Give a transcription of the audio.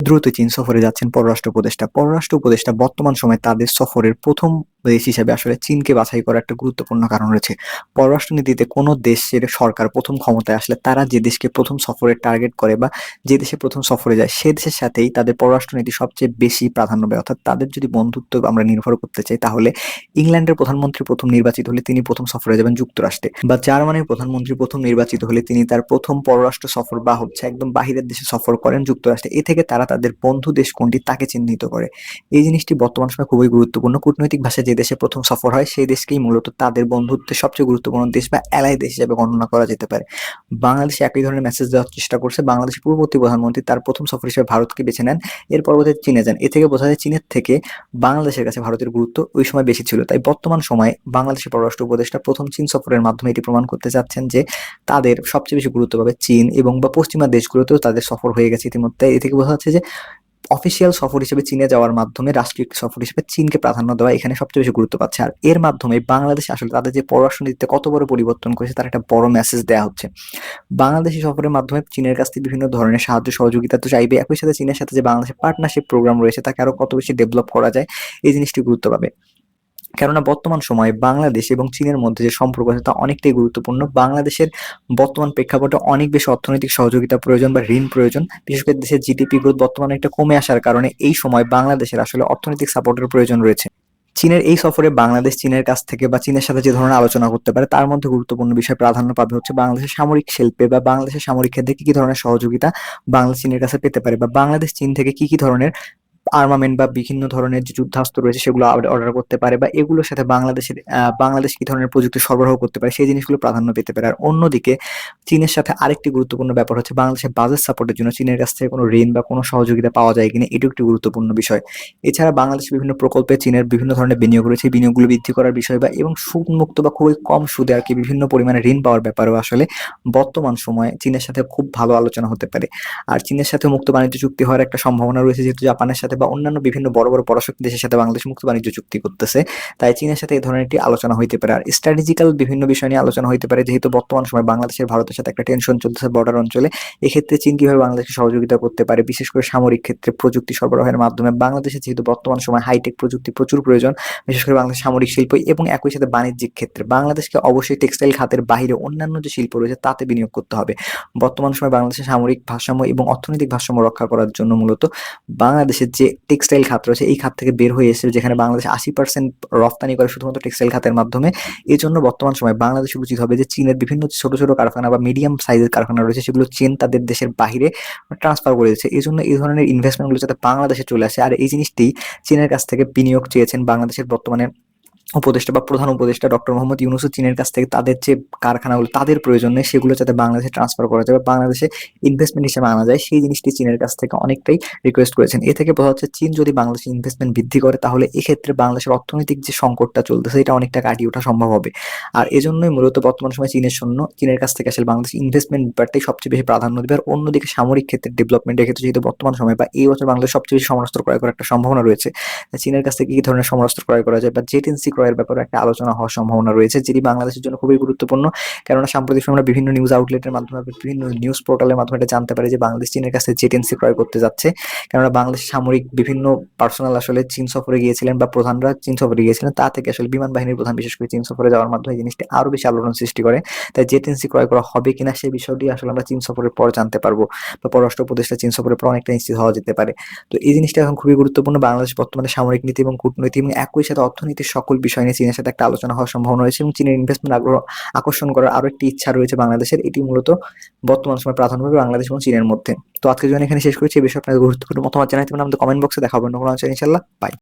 দ্রুত চীন সফরে যাচ্ছেন পররাষ্ট্র উপদেষ্টা বর্তমান সময়ে তাদের সফরের প্রথম দেশ হিসেবে আসলে চীনকে বাছাই করার একটা গুরুত্বপূর্ণ কারণ রয়েছে। পররাষ্ট্রনীতিতে কোনো দেশের সরকার প্রথম ক্ষমতায় আসলে তারা যে দেশকে প্রথম সফরে টার্গেট করে বা যে দেশে প্রথম সফরে যায় সে দেশের সাথেই তাদের পররাষ্ট্রনীতি সবচেয়ে বেশি প্রাধান্য পায়। অর্থাৎ তাদের যদি বন্ধুত্ব আমরা নির্ভর করতে চাই তাহলে ইংল্যান্ডের প্রধানমন্ত্রী প্রথম নির্বাচিত হলে তিনি প্রথম সফরে যাবেন যুক্তরাষ্ট্রে, বা জার্মানির প্রধানমন্ত্রী প্রথম নির্বাচিত হলে তিনি তার প্রথম পররাষ্ট্র সফর বা একদম বাহিরের দেশে সফর করেন যুক্তরাষ্ট্রে। এ থেকে তারা তাদের বন্ধু দেশ কোনটি তাকে চিহ্নিত করে। এই জিনিসটি বর্তমান সময়ে খুবই গুরুত্বপূর্ণ। কূটনৈতিক ভাষায় যে দেশে প্রথম সফর হয় সেই দেশকেই মূলত তাদের বন্ধুত্বের সবচেয়ে গুরুত্বপূর্ণ দেশ বা এলাই দেশ হিসেবে গণনা করা যেতে পারে। বাংলাদেশ একই ধরনের মেসেজ দেওয়ার চেষ্টা করছে। বাংলাদেশের পূর্ববর্তী প্রধানমন্ত্রী তার প্রথম সফর হিসেবে ভারতকে বেছে নেন, এর পরবর্তীতে চীনে যান। এ থেকে বোঝা যায় চীনের থেকে বাংলাদেশের কাছে ভারতের গুরুত্ব ওই সময় বেশি ছিল। তাই বর্তমান সময়ে বাংলাদেশের পররাষ্ট্র উপদেষ্টা প্রথম চীন সফরের মাধ্যমে এটি প্রমাণ করতে চাচ্ছেন যে তাদের সবচেয়ে বেশি গুরুত্ব পাবে চীন, এবং বা পশ্চিমা দেশগুলোতেও তাদের সফর হয়ে গেছে ইতিমধ্যে। এ থেকে বোঝা যাচ্ছে যে অফিসিয়াল সফর হিসেবে চীনে যাওয়ার মাধ্যমে রাষ্ট্রীয় সফর হিসেবে চীনকে প্রাধান্য দেওয়া এখানে সবচেয়ে বেশি গুরুত্ব পাচ্ছে। আর এর মাধ্যমে বাংলাদেশ আসলে তাদের যে পররাষ্ট্রনীতিতে কত বড় পরিবর্তন করেছে তার একটা বড় মেসেজ দেওয়া হচ্ছে। বাংলাদেশি সফরের মাধ্যমে চীনের কাছ থেকে বিভিন্ন ধরনের সাহায্য সহযোগিতা তো চাইবে, একই সাথে চীনের সাথে যে বাংলাদেশের পার্টনারশিপ প্রোগ্রাম রয়েছে তাকে আরো কত বেশি ডেভেলপ করা যায় এই জিনিসটি গুরুত্ব পাবে। কেননা বর্তমান সময়ে বাংলাদেশ এবং চীনের মধ্যে যে সম্পর্ক আছে তা অনেকটাই গুরুত্বপূর্ণ। বাংলাদেশের বর্তমান প্রেক্ষাপটে অনেক বেশি অর্থনৈতিক সহযোগিতা প্রয়োজন বা ঋণ প্রয়োজন। বিশেষ করে দেশের জিডিপি গ্রোথ বর্তমানে একটা কমে আসার কারণে এই সময় বাংলাদেশের আসলে অর্থনৈতিক সাপোর্টের প্রয়োজন রয়েছে। চীনের এই সফরে বাংলাদেশ চীনের কাছ থেকে বা চীনের সাথে যে ধরনের আলোচনা করতে পারে তার মধ্যে গুরুত্বপূর্ণ বিষয় প্রাধান্য পাবে হচ্ছে বাংলাদেশের সামরিক শিল্পে বা বাংলাদেশের সামরিক ক্ষেত্রে কি কি ধরনের সহযোগিতা বাংলাদেশ চীনের কাছে পেতে পারে, বা বাংলাদেশ চীন থেকে কি কি ধরনের আর্মামেন্ট বা বিভিন্ন ধরনের যে যুদ্ধাস্ত্র রয়েছে সেগুলো অর্ডার করতে পারে, বা এগুলোর সাথে বাংলাদেশ কি ধরনের প্রযুক্তি সরবরাহ করতে পারে সেই জিনিসগুলো প্রাধান্য পেতে পারে। আর অন্যদিকে চীনের সাথে আরেকটি গুরুত্বপূর্ণ ব্যাপার হচ্ছে বাংলাদেশের বাজেট সাপোর্টের জন্য চীনের কাছ থেকে কোনো ঋণ বা কোনো সহযোগিতা পাওয়া যায় কিনা, এটিও একটি গুরুত্বপূর্ণ বিষয়। এছাড়া বাংলাদেশের বিভিন্ন প্রকল্পে চীনের বিভিন্ন ধরনের বিনিয়োগ রয়েছে, এই বিনিয়োগগুলো বৃদ্ধি করার বিষয় বা এবং সুদমুক্ত বা খুবই কম সুদে আর কি বিভিন্ন পরিমাণে ঋণ পাওয়ার ব্যাপারেও আসলে বর্তমান সময়ে চীনের সাথে খুব ভালো আলোচনা হতে পারে। আর চীনের সাথে মুক্ত বাণিজ্য চুক্তি হওয়ার একটা সম্ভাবনা রয়েছে, যেহেতু জাপানের সাথে বা অন্যান্য বিভিন্ন বড় বড় পরাশক্তি দেশের সাথে বাংলাদেশ মুক্ত বাণিজ্য চুক্তি করতেছে, তাই চীনের সাথে এই ধরনের একটি আলোচনা হইতে পারে। আর স্ট্র্যাটেজিক্যাল বিভিন্ন বিষয় নিয়ে আলোচনা হইতে পারে, যেহেতু বর্তমান সময় বাংলাদেশের ভারতের সাথে একটা টেনশন চলতেছে বর্ডার অঞ্চলে। এক্ষেত্রে চীন কিভাবে বাংলাদেশকে সহযোগিতা করতে পারে, বিশেষ করে সামরিক ক্ষেত্রে প্রযুক্তি সরবরাহের মাধ্যমে। বাংলাদেশে যেহেতু বর্তমান সময় হাইটেক প্রযুক্তি প্রচুর প্রয়োজন, বিশেষ করে বাংলাদেশ সামরিক শিল্প, এবং একই সাথে বাণিজ্যিক ক্ষেত্রে বাংলাদেশকে অবশ্যই টেক্সটাইল খাতের বাইরে অন্যান্য যে শিল্প রয়েছে তাতে বিনিয়োগ করতে হবে। বর্তমান সময় বাংলাদেশের সামরিক ভারসাম্য এবং অর্থনৈতিক ভারসাম্য রক্ষা করার জন্য মূলত বাংলাদেশের যে টেক্সটাইল খাত রয়েছে এই খাত থেকে বের হয়ে এসেছে, যেখানে বাংলাদেশ 80% রফতানি করে শুধুমাত্র টেক্সটাইল খাতের মাধ্যমে। এই জন্য বর্তমান সময় বাংলাদেশের উচিত হবে যে চীনের বিভিন্ন ছোট ছোট কারখানা বা মিডিয়াম সাইজের কারখানা রয়েছে সেগুলো চীন তাদের দেশের বাহিরে ট্রান্সফার করে দিচ্ছে। এই জন্য এই ধরনের ইনভেস্টমেন্টগুলো যাতে বাংলাদেশে চলে আসে, আর এই জিনিসটি চীনের কাছ থেকে বিনিয়োগ চেয়েছেন বাংলাদেশের বর্তমানে উপদেষ্টা বা প্রধান উপদেষ্টা ডক্টর মোহাম্মদ ইউনূস চীনের কাছ থেকে তাদের যে কারখানাগুলো তাদের প্রয়োজন নেই সেগুলো যাতে বাংলাদেশে ট্রান্সফার করা যায় বা বাংলাদেশে ইনভেস্টমেন্ট হিসেবে আনা যায় সেই জিনিসটি চীনের কাছ থেকে অনেকটাই রিকোয়েস্ট করেছেন। এ থেকে বোঝা যাচ্ছে চীন যদি বাংলাদেশে ইনভেস্টমেন্ট বৃদ্ধি করে তাহলে এক্ষেত্রে বাংলাদেশের অর্থনৈতিক যে সংকটটা চলতেছে এটা অনেকটা কাটিয়ে ওঠা সম্ভব হবে। আর এজন্যই মূলত বর্তমান সময় চীনের কাছ থেকে আসলে বাংলাদেশ ইনভেস্টমেন্ট ব্যাপারটাই সবচেয়ে বেশি প্রাধান্য দেবে। আর অন্যদিকে সামরিক ক্ষেত্রে ডেভেলপমেন্টের ক্ষেত্রে যেহেতু বর্তমান সময় বা এই বছর বাংলাদেশ সবচেয়ে বেশি সমরাস্ত্র ক্রয় করার একটা সম্ভাবনা রয়েছে, চীনের কাছ থেকে কি ধরনের সমরাস্ত্র ক্রয় করা যায় বা জেট এনসি ক্রয়ের ব্যাপারে একটা আলোচনা হওয়ার সম্ভাবনা রয়েছে, যেটি বাংলাদেশের জন্য খুবই গুরুত্বপূর্ণ। কেননা সাম্প্রতিক সময় আমরা বিভিন্ন নিউজ আউটলেটের মাধ্যমে বিভিন্ন নিউজ পোর্টালের মাধ্যমে এটা জানতে পারি যে বাংলাদেশ চীনের কাছে জেট এনসি ক্রয় করতে যাচ্ছে। কেননা বাংলাদেশ সামরিক বিভিন্ন পার্সোনাল আসলে চীন সফরে গিয়েছিলেন বা প্রধানরা চীন সফরে গিয়েছিলেন, তা থেকে আসলে বিমান বাহিনীর প্রধান বিশেষ করে চীন সফরে যাওয়ার মাধ্যমে এই জিনিসটি আরো বেশি আলোড়ন সৃষ্টি করে। তাই জেট এনসি ক্রয় করা হবে কিনা সেই বিষয়টি আসলে আমরা চীন সফরের পর জানতে পারবো, বা পররাষ্ট্র উপদেষ্টা চীন সফরের পর অনেকটা নিশ্চিত হওয়া যেতে পারে। তো এই জিনিসটা এখন খুবই গুরুত্বপূর্ণ। বাংলাদেশ বর্তমানে সামরিক নীতি এবং কূটনীতি এবং একই সাথে অর্থনীতির সকল বিষয় নিয়ে চীনের সাথে একটা আলোচনা হওয়ার সম্ভাবনা রয়েছে, এবং চীনের ইনভেস্টমেন্ট আকর্ষণ করার আরো একটি ইচ্ছা রয়েছে বাংলাদেশের। এটি মূলত বর্তমান সময় প্রাধান্য পাবে বাংলাদেশ এবং চীনের মধ্যে। তো আজকের জন্য এখানে শেষ করেছি। এই বিষয়ে আপনাদের গুরুত্বপূর্ণ মতামত জানাইতে পারেন আমাদের কমেন্ট বক্সে। দেখা হবে অন্য কোনো আলোচনায়, ইনশাআল্লাহ। বাই।